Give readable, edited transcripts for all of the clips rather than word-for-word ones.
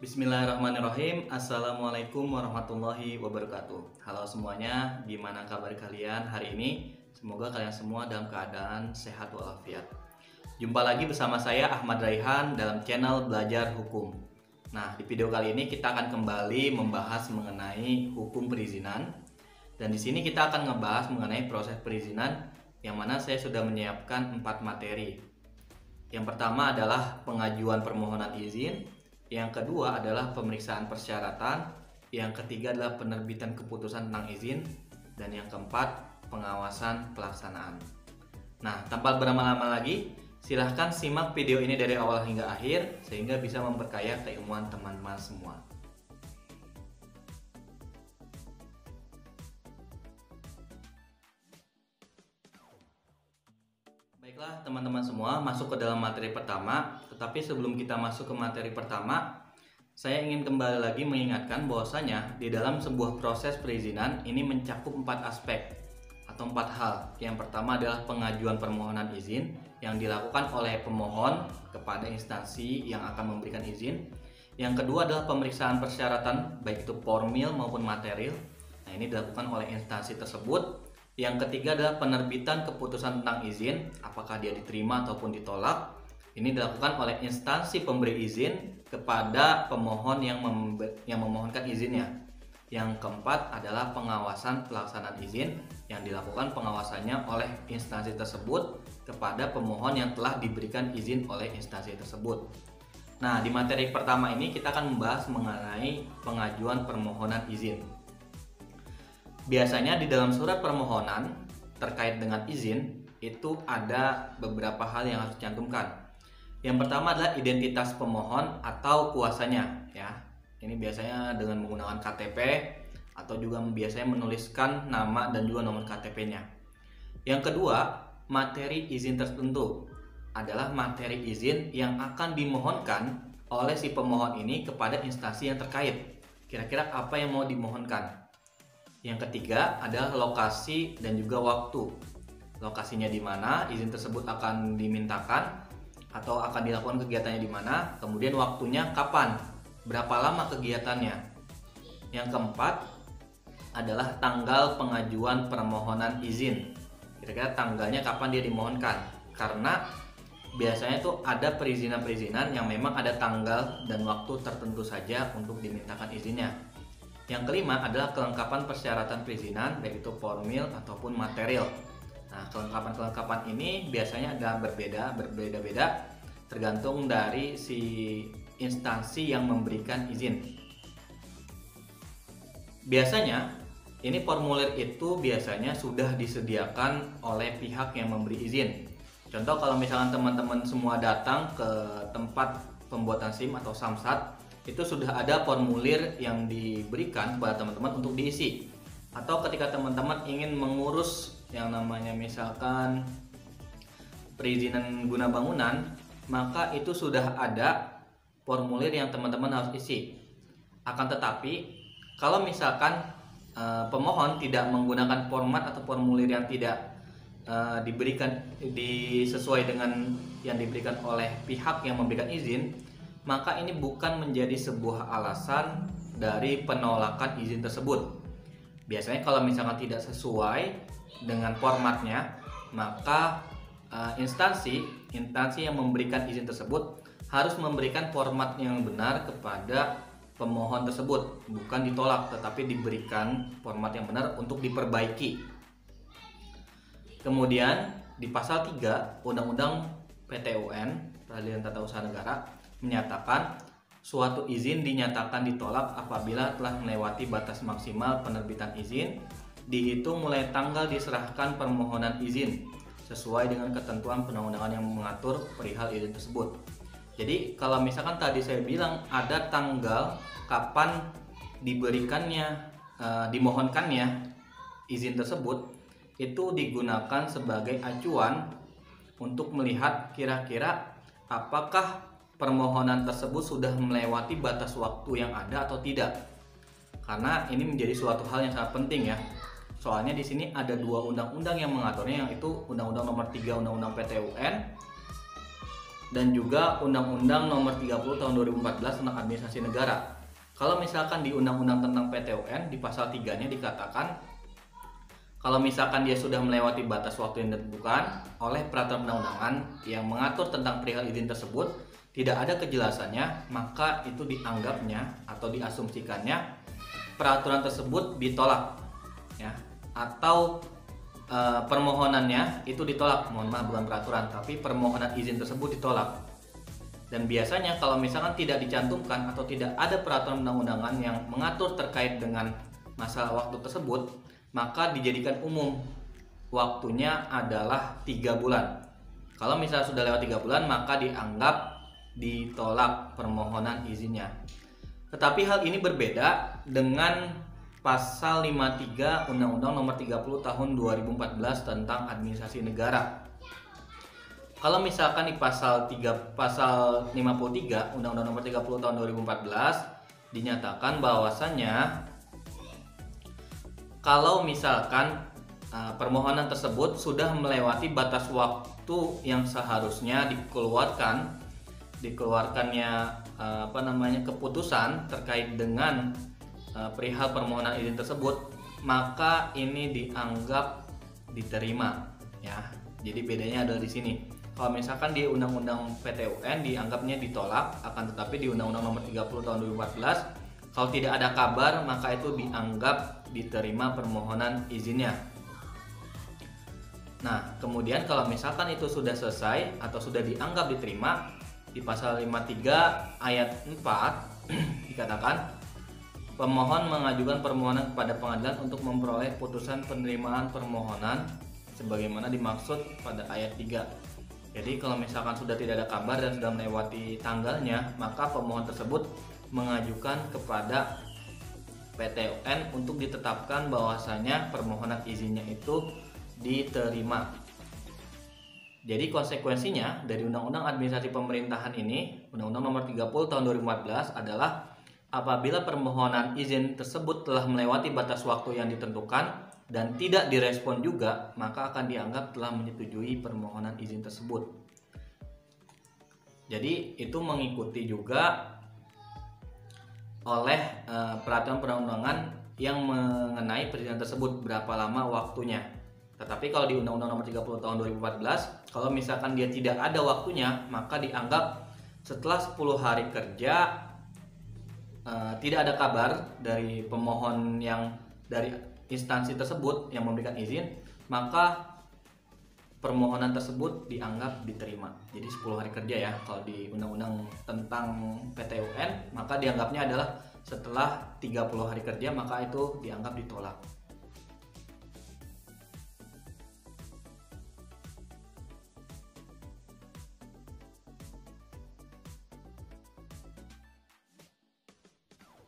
Bismillahirrahmanirrahim. Assalamualaikum warahmatullahi wabarakatuh. Halo semuanya, gimana kabar kalian hari ini? Semoga kalian semua dalam keadaan sehat walafiat. Jumpa lagi bersama saya Ahmad Raihan dalam channel Belajar Hukum. Nah, di video kali ini kita akan kembali membahas mengenai hukum perizinan. Dan di sini kita akan ngebahas mengenai proses perizinan yang mana saya sudah menyiapkan 4 materi. Yang pertama adalah pengajuan permohonan izin. Yang kedua adalah pemeriksaan persyaratan, yang ketiga adalah penerbitan keputusan tentang izin, dan yang keempat pengawasan pelaksanaan. Nah, tanpa berlama-lama lagi, silahkan simak video ini dari awal hingga akhir sehingga bisa memperkaya keilmuan teman-teman semua. Baiklah teman-teman semua, masuk ke dalam materi pertama. Tetapi sebelum kita masuk ke materi pertama, saya ingin kembali lagi mengingatkan bahwasanya di dalam sebuah proses perizinan ini mencakup 4 aspek atau 4 hal. Yang pertama adalah pengajuan permohonan izin yang dilakukan oleh pemohon kepada instansi yang akan memberikan izin. Yang kedua adalah pemeriksaan persyaratan baik itu formil maupun material. Nah, ini dilakukan oleh instansi tersebut. Yang ketiga adalah penerbitan keputusan tentang izin, apakah dia diterima ataupun ditolak. Ini dilakukan oleh instansi pemberi izin kepada pemohon yang memohonkan izinnya. Yang keempat adalah pengawasan pelaksanaan izin yang dilakukan pengawasannya oleh instansi tersebut kepada pemohon yang telah diberikan izin oleh instansi tersebut. Nah, di materi pertama ini kita akan membahas mengenai pengajuan permohonan izin. Biasanya di dalam surat permohonan terkait dengan izin itu ada beberapa hal yang harus dicantumkan. Yang pertama adalah identitas pemohon atau kuasanya, ya. Ini biasanya dengan menggunakan KTP atau juga biasanya menuliskan nama dan juga nomor KTP-nya. Yang kedua, materi izin tertentu adalah materi izin yang akan dimohonkan oleh si pemohon ini kepada instansi yang terkait. Kira-kira apa yang mau dimohonkan? Yang ketiga adalah lokasi dan juga waktu. Lokasinya di mana izin tersebut akan dimintakan atau akan dilakukan kegiatannya di mana, kemudian waktunya kapan, berapa lama kegiatannya. Yang keempat adalah tanggal pengajuan permohonan izin. Kira-kira tanggalnya kapan dia dimohonkan. Karena biasanya itu ada perizinan-perizinan yang memang ada tanggal dan waktu tertentu saja untuk dimintakan izinnya. Yang kelima adalah kelengkapan persyaratan perizinan, baik itu formil ataupun material. Nah, kelengkapan-kelengkapan ini biasanya agak berbeda-beda tergantung dari si instansi yang memberikan izin. Biasanya, ini formulir itu biasanya sudah disediakan oleh pihak yang memberi izin. Contoh kalau misalkan teman-teman semua datang ke tempat pembuatan SIM atau Samsat, itu sudah ada formulir yang diberikan kepada teman-teman untuk diisi. Atau ketika teman-teman ingin mengurus yang namanya misalkan perizinan guna bangunan, maka itu sudah ada formulir yang teman-teman harus isi. Akan tetapi kalau misalkan pemohon tidak menggunakan format atau formulir yang tidak diberikan sesuai dengan yang diberikan oleh pihak yang memberikan izin, maka ini bukan menjadi sebuah alasan dari penolakan izin tersebut. Biasanya kalau misalkan tidak sesuai dengan formatnya, maka instansi yang memberikan izin tersebut harus memberikan format yang benar kepada pemohon tersebut, bukan ditolak tetapi diberikan format yang benar untuk diperbaiki. Kemudian di pasal 3 Undang-Undang PTUN, Peradilan Tata Usaha Negara, menyatakan suatu izin dinyatakan ditolak apabila telah melewati batas maksimal penerbitan izin dihitung mulai tanggal diserahkan permohonan izin sesuai dengan ketentuan perundang-undangan yang mengatur perihal izin tersebut. Jadi kalau misalkan tadi saya bilang ada tanggal kapan dimohonkannya izin tersebut, itu digunakan sebagai acuan untuk melihat kira-kira apakah permohonan tersebut sudah melewati batas waktu yang ada atau tidak. Karena ini menjadi suatu hal yang sangat penting ya. Soalnya di sini ada 2 undang-undang yang mengaturnya, yang itu Undang-Undang Nomor 3 Undang-Undang PTUN dan juga Undang-Undang Nomor 30 Tahun 2014 tentang Administrasi Negara. Kalau misalkan di Undang-Undang tentang PTUN di pasal 3-nya dikatakan kalau misalkan dia sudah melewati batas waktu yang ditentukan oleh peraturan perundang-undangan yang mengatur tentang perihal izin tersebut tidak ada kejelasannya, maka itu dianggapnya atau diasumsikannya peraturan tersebut ditolak ya, atau permohonannya itu ditolak. Mohon maaf, bukan peraturan, tapi permohonan izin tersebut ditolak. Dan biasanya kalau misalkan tidak dicantumkan atau tidak ada peraturan undang-undangan yang mengatur terkait dengan masalah waktu tersebut, maka dijadikan umum. Waktunya adalah 3 bulan. Kalau misalnya sudah lewat 3 bulan, maka dianggap ditolak permohonan izinnya. Tetapi hal ini berbeda dengan pasal 53 Undang-Undang Nomor 30 Tahun 2014 tentang Administrasi Negara. Kalau misalkan di pasal 53 Undang-Undang Nomor 30 Tahun 2014 dinyatakan bahwasannya kalau misalkan permohonan tersebut sudah melewati batas waktu yang seharusnya dikeluarkannya keputusan terkait dengan perihal permohonan izin tersebut, maka ini dianggap diterima ya. Jadi bedanya adalah di sini. Kalau misalkan di Undang-Undang PTUN dianggapnya ditolak, akan tetapi di Undang-Undang Nomor 30 Tahun 2014 kalau tidak ada kabar maka itu dianggap diterima permohonan izinnya. Nah, kemudian kalau misalkan itu sudah selesai atau sudah dianggap diterima, di pasal 53 ayat 4 dikatakan pemohon mengajukan permohonan kepada pengadilan untuk memperoleh putusan penerimaan permohonan sebagaimana dimaksud pada ayat 3. Jadi kalau misalkan sudah tidak ada kabar dan sudah melewati tanggalnya, maka pemohon tersebut mengajukan kepada PTUN untuk ditetapkan bahwasanya permohonan izinnya itu diterima. Jadi konsekuensinya dari Undang-Undang Administrasi Pemerintahan ini, Undang-Undang Nomor 30 Tahun 2014 adalah apabila permohonan izin tersebut telah melewati batas waktu yang ditentukan dan tidak direspon juga, maka akan dianggap telah menyetujui permohonan izin tersebut. Jadi itu mengikuti juga oleh peraturan perundang-undangan yang mengenai perizinan tersebut berapa lama waktunya. Tetapi kalau di Undang-Undang Nomor 30 Tahun 2014, kalau misalkan dia tidak ada waktunya, maka dianggap setelah 10 hari kerja tidak ada kabar dari pemohon yang dari instansi tersebut yang memberikan izin, maka permohonan tersebut dianggap diterima. Jadi 10 hari kerja ya. Kalau di undang-undang tentang PTUN, maka dianggapnya adalah setelah 30 hari kerja, maka itu dianggap ditolak.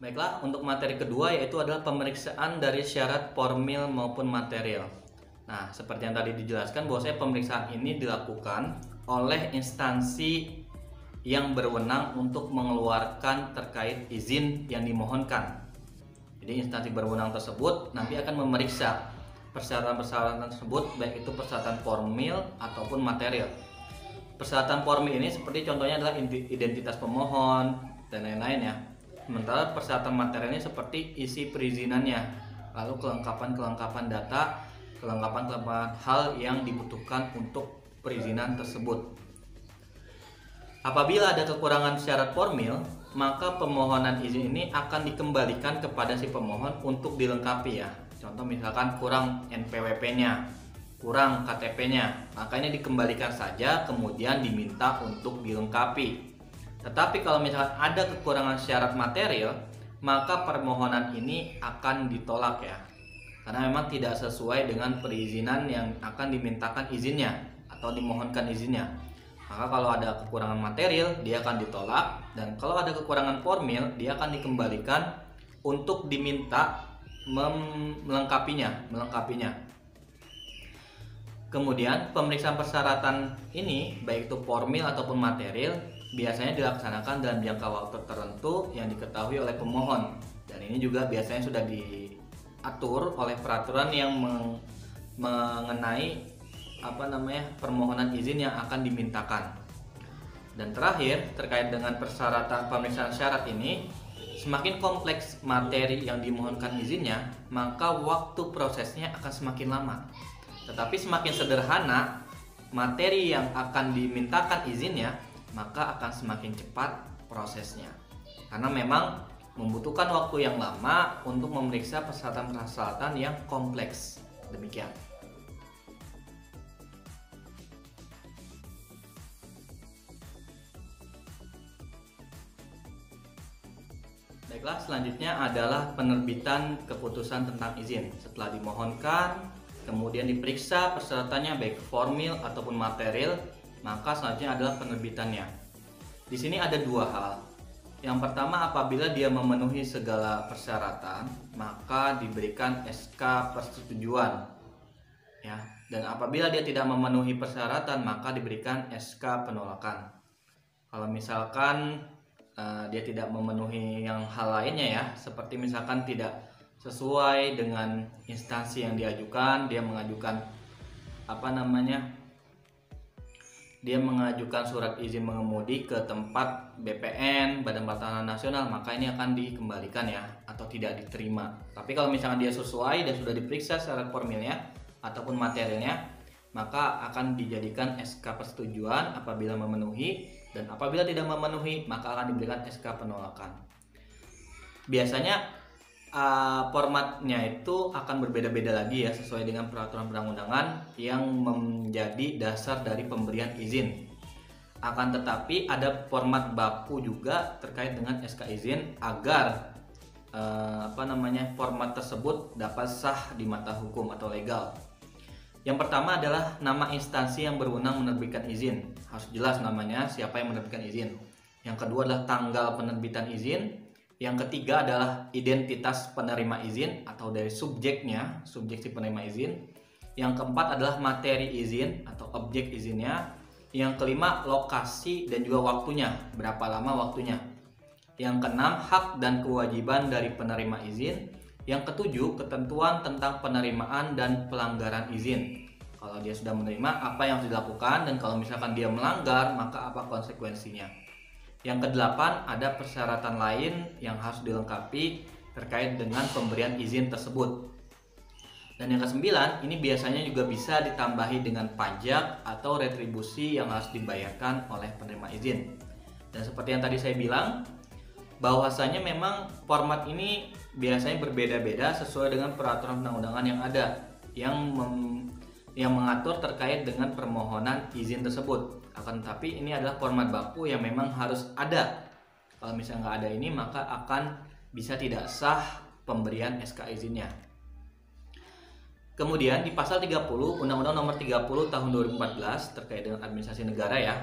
Baiklah, untuk materi kedua yaitu adalah pemeriksaan dari syarat formil maupun material. Nah, seperti yang tadi dijelaskan bahwasanya pemeriksaan ini dilakukan oleh instansi yang berwenang untuk mengeluarkan terkait izin yang dimohonkan. Jadi instansi berwenang tersebut nanti akan memeriksa persyaratan-persyaratan tersebut, baik itu persyaratan formil ataupun material. Persyaratan formil ini seperti contohnya adalah identitas pemohon dan lain-lain ya. Sementara persyaratan materialnya seperti isi perizinannya, lalu kelengkapan data, kelengkapan hal yang dibutuhkan untuk perizinan tersebut. Apabila ada kekurangan syarat formil, maka permohonan izin ini akan dikembalikan kepada si pemohon untuk dilengkapi ya. Contoh misalkan kurang NPWP-nya, kurang KTP-nya, maka ini dikembalikan saja kemudian diminta untuk dilengkapi. Tetapi kalau misalkan ada kekurangan syarat material, maka permohonan ini akan ditolak ya. Karena memang tidak sesuai dengan perizinan yang akan dimintakan izinnya atau dimohonkan izinnya. Maka kalau ada kekurangan material, dia akan ditolak, dan kalau ada kekurangan formil, dia akan dikembalikan untuk diminta melengkapinya. Kemudian pemeriksaan persyaratan ini baik itu formil ataupun material biasanya dilaksanakan dalam jangka waktu tertentu yang diketahui oleh pemohon, dan ini juga biasanya sudah diatur oleh peraturan yang mengenai permohonan izin yang akan dimintakan. Dan terakhir, terkait dengan persyaratan pemeriksaan syarat ini, semakin kompleks materi yang dimohonkan izinnya, maka waktu prosesnya akan semakin lama. Tetapi semakin sederhana materi yang akan dimintakan izinnya, maka akan semakin cepat prosesnya. Karena memang membutuhkan waktu yang lama untuk memeriksa persyaratan-persyaratan yang kompleks. Demikian. Baiklah, selanjutnya adalah penerbitan keputusan tentang izin. Setelah dimohonkan, kemudian diperiksa persyaratannya baik formil ataupun material, maka selanjutnya adalah penerbitannya. Di sini ada dua hal. Yang pertama, apabila dia memenuhi segala persyaratan, maka diberikan SK persetujuan. Ya, dan apabila dia tidak memenuhi persyaratan, maka diberikan SK penolakan. Kalau misalkan dia tidak memenuhi yang hal lainnya ya, seperti misalkan tidak sesuai dengan instansi yang diajukan, dia mengajukan dia mengajukan surat izin mengemudi ke tempat BPN, Badan Pertanahan Nasional, maka ini akan dikembalikan ya, atau tidak diterima. Tapi kalau misalkan dia sesuai dan sudah diperiksa syarat formilnya ataupun materialnya, maka akan dijadikan SK persetujuan apabila memenuhi, dan apabila tidak memenuhi maka akan diberikan SK penolakan. Biasanya formatnya itu akan berbeda-beda lagi ya, sesuai dengan peraturan perundang-undangan yang menjadi dasar dari pemberian izin. Akan tetapi ada format baku juga terkait dengan SK izin agar format tersebut dapat sah di mata hukum atau legal. Yang pertama adalah nama instansi yang berwenang menerbitkan izin. Harus jelas namanya, siapa yang menerbitkan izin. Yang kedua adalah tanggal penerbitan izin. Yang ketiga adalah identitas penerima izin atau dari subjeknya, subjek si penerima izin. Yang keempat adalah materi izin atau objek izinnya. Yang kelima, lokasi dan juga waktunya, berapa lama waktunya. Yang keenam, hak dan kewajiban dari penerima izin. Yang ketujuh, ketentuan tentang penerimaan dan pelanggaran izin. Kalau dia sudah menerima, apa yang harus dilakukan, dan kalau misalkan dia melanggar, maka apa konsekuensinya. Yang kedelapan, ada persyaratan lain yang harus dilengkapi terkait dengan pemberian izin tersebut. Dan yang kesembilan, ini biasanya juga bisa ditambahi dengan pajak atau retribusi yang harus dibayarkan oleh penerima izin. Dan seperti yang tadi saya bilang, bahwasanya memang format ini biasanya berbeda-beda sesuai dengan peraturan perundang-undangan yang ada yang mengatur terkait dengan permohonan izin tersebut. Akan tetapi ini adalah format baku yang memang harus ada. Kalau misalnya nggak ada ini, maka akan bisa tidak sah pemberian SK izinnya. Kemudian di pasal 30 Undang-Undang Nomor 30 Tahun 2014 terkait dengan administrasi negara ya.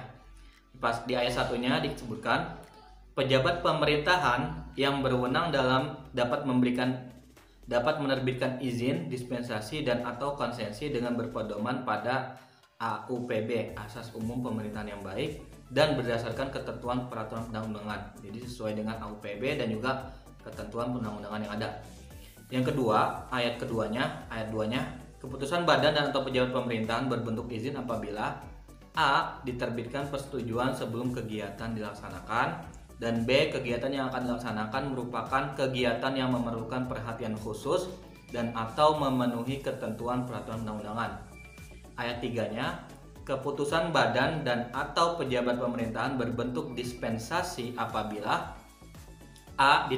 Di ayat 1-nya disebutkan pejabat pemerintahan yang berwenang dapat menerbitkan izin, dispensasi dan atau konsesi dengan berpedoman pada AUPB, Asas Umum Pemerintahan yang Baik, dan berdasarkan ketentuan peraturan perundang-undangan. Jadi sesuai dengan AUPB dan juga ketentuan perundang-undangan yang ada. Yang kedua, ayat 2-nya, keputusan badan dan atau pejabat pemerintahan berbentuk izin apabila A. diterbitkan persetujuan sebelum kegiatan dilaksanakan, dan B. kegiatan yang akan dilaksanakan merupakan kegiatan yang memerlukan perhatian khusus dan atau memenuhi ketentuan peraturan perundang-undangan. Ayat 3-nya, keputusan badan dan atau pejabat pemerintahan berbentuk dispensasi apabila A.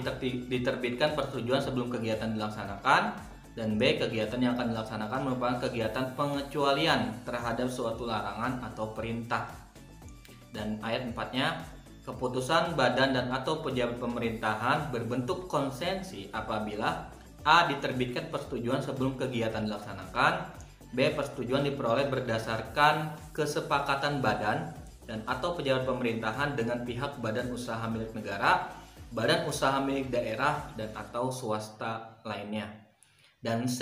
diterbitkan persetujuan sebelum kegiatan dilaksanakan, dan B. kegiatan yang akan dilaksanakan merupakan kegiatan pengecualian terhadap suatu larangan atau perintah. Dan ayat 4-nya, keputusan badan dan atau pejabat pemerintahan berbentuk konsensi apabila A. diterbitkan persetujuan sebelum kegiatan dilaksanakan, B. persetujuan diperoleh berdasarkan kesepakatan badan dan atau pejabat pemerintahan dengan pihak badan usaha milik negara, badan usaha milik daerah dan atau swasta lainnya. Dan C.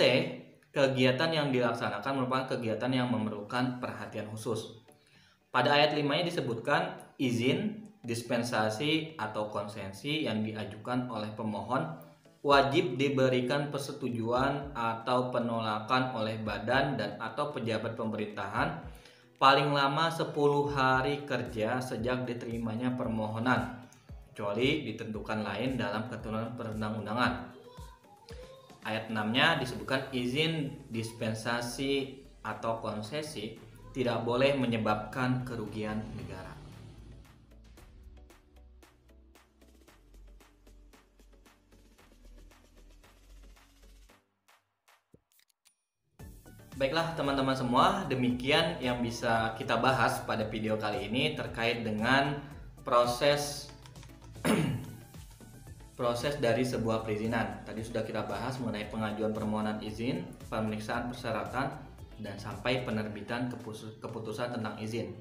kegiatan yang dilaksanakan merupakan kegiatan yang memerlukan perhatian khusus. Pada ayat 5-nya disebutkan izin, dispensasi atau konsensi yang diajukan oleh pemohon wajib diberikan persetujuan atau penolakan oleh badan dan atau pejabat pemerintahan paling lama 10 hari kerja sejak diterimanya permohonan, kecuali ditentukan lain dalam ketentuan perundang-undangan. Ayat 6-nya disebutkan izin dispensasi atau konsesi tidak boleh menyebabkan kerugian negara. Baiklah teman-teman semua, demikian yang bisa kita bahas pada video kali ini terkait dengan proses proses dari sebuah perizinan. Tadi sudah kita bahas mengenai pengajuan permohonan izin, pemeriksaan persyaratan, dan sampai penerbitan keputusan tentang izin.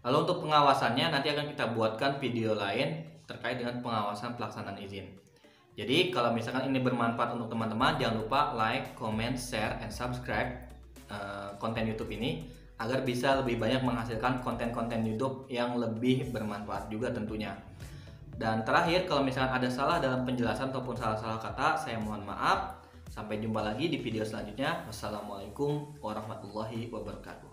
Lalu untuk pengawasannya nanti akan kita buatkan video lain terkait dengan pengawasan pelaksanaan izin. Jadi kalau misalkan ini bermanfaat untuk teman-teman, jangan lupa like, comment, share, and subscribe konten YouTube ini agar bisa lebih banyak menghasilkan konten-konten YouTube yang lebih bermanfaat juga tentunya. Dan terakhir, kalau misalkan ada salah dalam penjelasan ataupun salah-salah kata, saya mohon maaf. Sampai jumpa lagi di video selanjutnya. Wassalamualaikum warahmatullahi wabarakatuh.